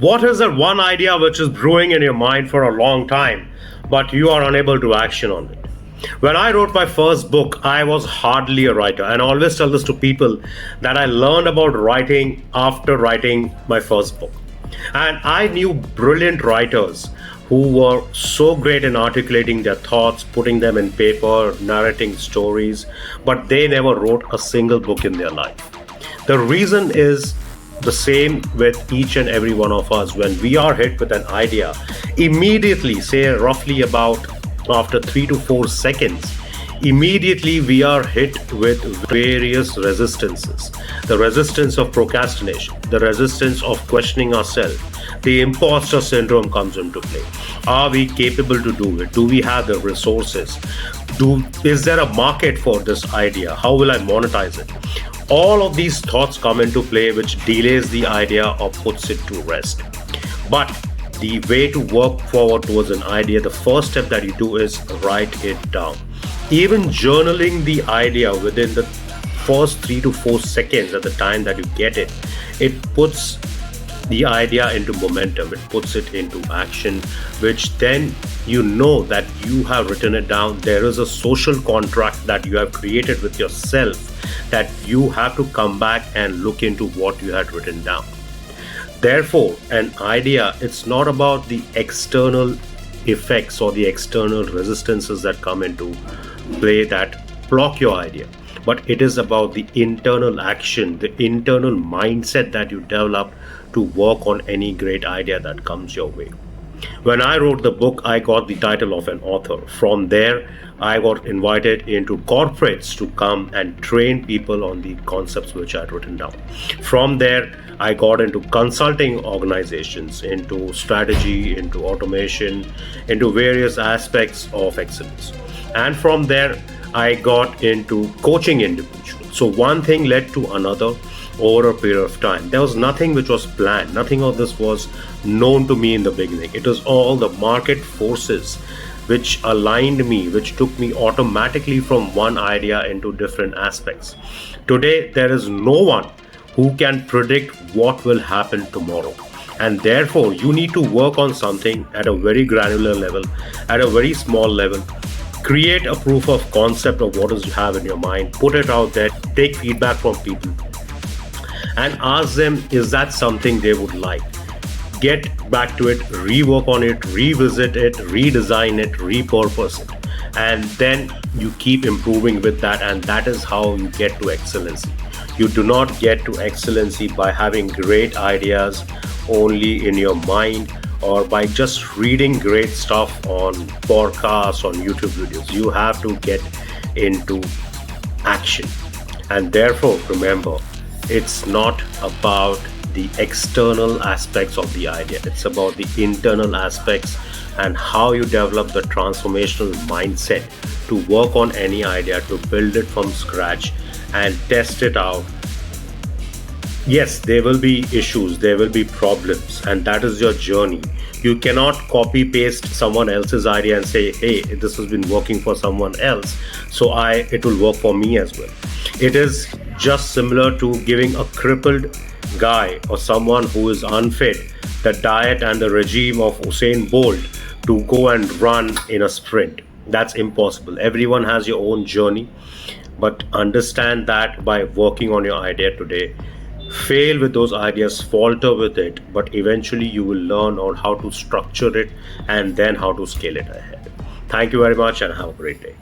What is that one idea which is brewing in your mind for a long time, but you are unable to action on it? When I wrote my first book, I was hardly a writer, and I always tell this to people that I learned about writing after writing my first book. And I knew brilliant writers who were so great in articulating their thoughts, putting them in paper, narrating stories, but they never wrote a single book in their life. The reason is the same with each and every one of us. When we are hit with an idea, immediately, say roughly about after 3 to 4 seconds, immediately we are hit with various resistances. The resistance of procrastination, the resistance of questioning ourselves, the imposter syndrome comes into play. Are we capable to do it? Do we have the resources? Is there a market for this idea? How will I monetize it? All of these thoughts come into play, which delays the idea or puts it to rest. But the way to work forward towards an idea, the first step that you do is write it down. Even journaling the idea within the first 3 to 4 seconds at the time that you get it, it puts the idea into momentum, it puts it into action, which then you know that you have written it down. There is a social contract that you have created with yourself that you have to come back and look into what you had written down. Therefore, an idea, it's not about the external effects or the external resistances that come into play that block your idea, but it is about the internal action, the internal mindset that you develop to work on any great idea that comes your way. When I wrote the book, I got the title of an author. From there, I got invited into corporates to come and train people on the concepts which I had written down. From there, I got into consulting organizations, into strategy, into automation, into various aspects of excellence. And from there, I got into coaching individuals. So one thing led to another over a period of time. There was nothing which was planned. Nothing of this was known to me in the beginning. It was all the market forces which aligned me, which took me automatically from one idea into different aspects. Today, there is no one who can predict what will happen tomorrow. And therefore, you need to work on something at a very granular level, at a very small level. Create a proof of concept of what is you have in your mind, put it out there, take feedback from people, and ask them, is that something they would like? Get back to it, rework on it, revisit it, redesign it, repurpose it. And then you keep improving with that, and that is how you get to excellency. You do not get to excellency by having great ideas only in your mind or by just reading great stuff on podcasts, on YouTube videos. You have to get into action. And therefore, remember, it's not about the external aspects of the idea. It's about the internal aspects and how you develop the transformational mindset to work on any idea, to build it from scratch and test it out. Yes, there will be issues, there will be problems, and that is your journey. You cannot copy paste someone else's idea and say, hey, this has been working for someone else, so it will work for me as well. It is just similar to giving a crippled guy or someone who is unfit the diet and the regime of Usain Bolt to go and run in a sprint. That's impossible. Everyone has your own journey, but understand that by working on your idea today, fail with those ideas, falter with it, but eventually you will learn on how to structure it and then how to scale it ahead. Thank you very much and have a great day.